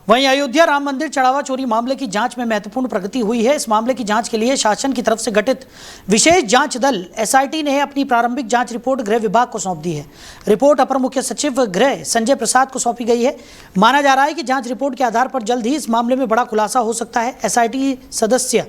वहीं अयोध्या राम मंदिर चढ़ावा चोरी मामले की जांच में महत्वपूर्ण प्रगति हुई है। इस मामले की जांच के लिए शासन की तरफ से गठित विशेष जांच दल एसआईटी ने अपनी प्रारंभिक जांच रिपोर्ट गृह विभाग को सौंप दी है। रिपोर्ट अपर मुख्य सचिव गृह संजय प्रसाद को सौंपी गई है। माना जा रहा है कि जांच रिपोर्ट के आधार पर जल्द ही इस मामले में बड़ा खुलासा हो सकता है। एसआईटी सदस्य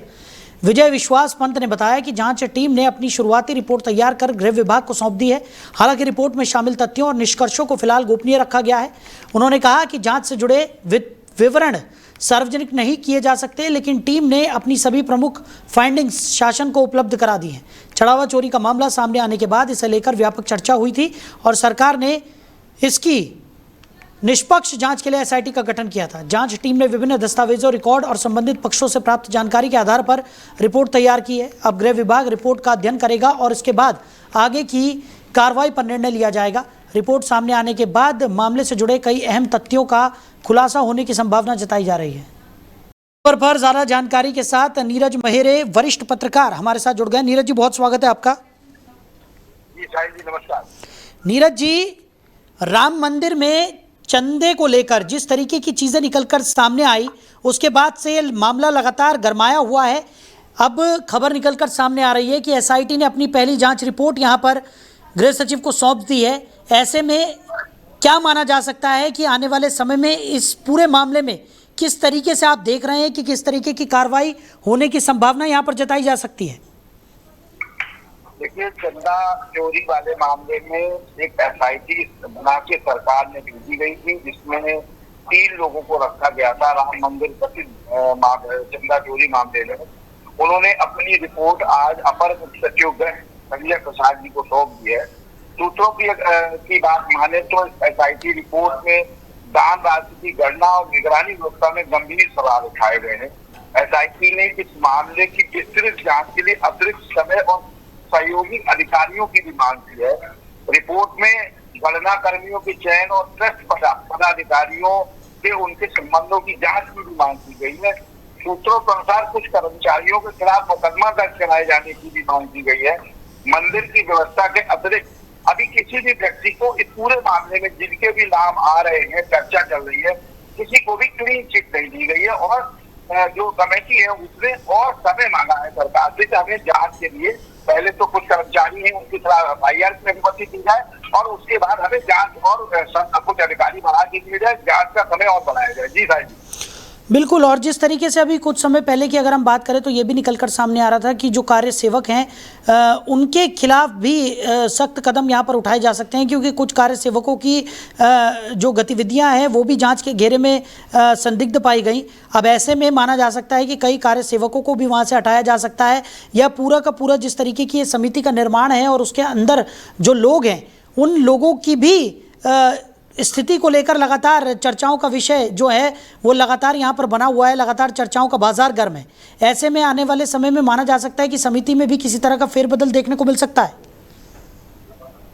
विजय विश्वास पंत ने बताया कि जांच टीम ने अपनी शुरुआती रिपोर्ट तैयार कर गृह विभाग को सौंप दी है। हालांकि रिपोर्ट में शामिल तथ्यों और निष्कर्षों को फिलहाल गोपनीय रखा गया है। उन्होंने कहा कि जांच से जुड़े विवरण सार्वजनिक नहीं किए जा सकते, लेकिन टीम ने अपनी सभी प्रमुख फाइंडिंग्स शासन को उपलब्ध करा दी हैं। चढ़ावा चोरी का मामला सामने आने के बाद इसे लेकर व्यापक चर्चा हुई थी और सरकार ने इसकी निष्पक्ष जांच के लिए एसआईटी का गठन किया था। जांच टीम ने विभिन्न दस्तावेजों, रिकॉर्ड और संबंधित पक्षों से प्राप्त जानकारी के आधार पर रिपोर्ट तैयार की है। अब गृह विभाग रिपोर्ट का अध्ययन करेगा और इसके बाद आगे की कार्रवाई पर निर्णय लिया जाएगा। रिपोर्ट सामने आने के बाद मामले से जुड़े कई अहम तथ्यों का खुलासा होने की संभावना जताई जा रही है। पर ज्यादा जानकारी के साथ नीरज महेरे वरिष्ठ पत्रकार हमारे साथ जुड़ गए। नीरज जी, बहुत स्वागत है आपका। जी साहिल जी, नमस्कार। नीरज जी, राम मंदिर में चंदे को लेकर जिस तरीके की चीजें निकलकर सामने आई, उसके बाद से मामला लगातार गरमाया हुआ है। अब खबर निकलकर सामने आ रही है कि एसआईटी ने अपनी पहली जांच रिपोर्ट यहां पर गृह सचिव को सौंप दी है। ऐसे में क्या माना जा सकता है कि आने वाले समय में इस पूरे मामले में किस तरीके से आप देख रहे हैं कि किस तरीके की कार्रवाई होने की संभावना यहां पर जताई जा सकती है? देखिए, चंदा चोरी वाले मामले में एक एसआईटी बना के सरकार ने भेजी गई थी, जिसमें 3 लोगों को रखा गया था राम मंदिर चंदा चोरी मामले में। उन्होंने अपनी रिपोर्ट आज अपर मुख्य सचिव गृह संजय प्रसाद जी को सौंप दी है। सूत्रों की बात माने तो एसआईटी रिपोर्ट में दान राशि की गणना और निगरानी व्यवस्था में गंभीर सवाल उठाए गए हैं। एसआईटी ने इस मामले की विस्तृत जांच के लिए अतिरिक्त समय और सहयोगी अधिकारियों की भी मांग की है। रिपोर्ट में गणना कर्मियों के चयन और ट्रस्ट पदाधिकारियों से उनके संबंधों की जांच की भी मांग की गई है। सूत्रों के अनुसार कुछ कर्मचारियों के खिलाफ मुकदमा दर्ज कराए जाने की भी मांग की गई है। मंदिर की व्यवस्था के अतिरिक्त अभी किसी भी व्यक्ति को इस पूरे मामले में जिनके भी नाम आ रहे हैं, चर्चा चल रही है, किसी को भी क्लीन चिट नहीं दी गई है। और जो कमेटी है उसने और समय मांगा है सरकार से, हमें जांच के लिए पहले तो कुछ कर्मचारी हैं उनकी खिलाफ एफआईआर की अनुमति दी जाए और उसके बाद हमें जांच और कुछ अधिकारी बढ़ा के दिए जाए, जांच का समय और बढ़ाया जाए। जी साहब, बिल्कुल। और जिस तरीके से अभी कुछ समय पहले की अगर हम बात करें तो ये भी निकलकर सामने आ रहा था कि जो कार्य सेवक हैं उनके खिलाफ भी सख्त कदम यहाँ पर उठाए जा सकते हैं, क्योंकि कुछ कार्य सेवकों की जो गतिविधियाँ हैं वो भी जांच के घेरे में संदिग्ध पाई गई। अब ऐसे में माना जा सकता है कि कई कार्य सेवकों को भी वहाँ से हटाया जा सकता है, या पूरा का पूरा जिस तरीके की ये समिति का निर्माण है और उसके अंदर जो लोग हैं उन लोगों की भी स्थिति को लेकर लगातार चर्चाओं का विषय जो है वो लगातार यहाँ पर बना हुआ है। लगातार चर्चाओं का बाजार गर्म है। ऐसे में आने वाले समय में माना जा सकता है कि समिति में भी किसी तरह का फेरबदल देखने को मिल सकता है।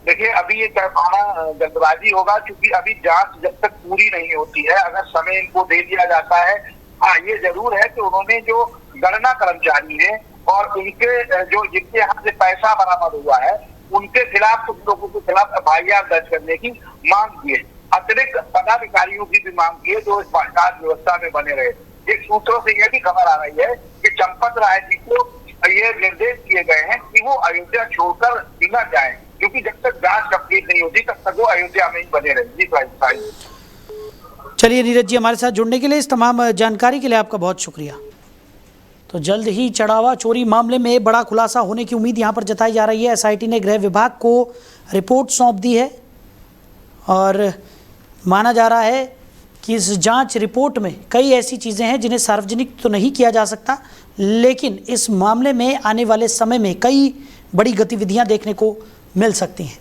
देखिए, अभी ये कह पाना जल्दबाजी होगा, क्योंकि अभी जांच जब तक पूरी नहीं होती है, अगर समय इनको दे दिया जाता है। हाँ, ये जरूर है कि उन्होंने जो गणना कर्मचारी है और उनके जो जिनके यहाँ से पैसा बरामद हुआ है उनके खिलाफ, कुछ लोगों के खिलाफ एफआईआर दर्ज करने की मांग की है। अतिरिक्त पदाधिकारियों की भी मांग की है जो इस जांच व्यवस्था में बने रहे। एक सूत्रों से यह भी खबर आ रही है कि चंपत राय जी को ये निर्देश दिए गए हैं कि वो अयोध्या छोड़कर न जाएं, क्योंकि जब तक जांच कंप्लीट नहीं होती तब तक वो अयोध्या में ही बने रहे। जी, चलिए नीरज जी, हमारे साथ जुड़ने के लिए, इस तमाम जानकारी के लिए आपका बहुत शुक्रिया। तो जल्द ही चढ़ावा चोरी मामले में बड़ा खुलासा होने की उम्मीद यहाँ पर जताई जा रही है। एसआईटी ने गृह विभाग को रिपोर्ट सौंप दी है और माना जा रहा है कि इस जांच रिपोर्ट में कई ऐसी चीज़ें हैं जिन्हें सार्वजनिक तो नहीं किया जा सकता, लेकिन इस मामले में आने वाले समय में कई बड़ी गतिविधियां देखने को मिल सकती हैं।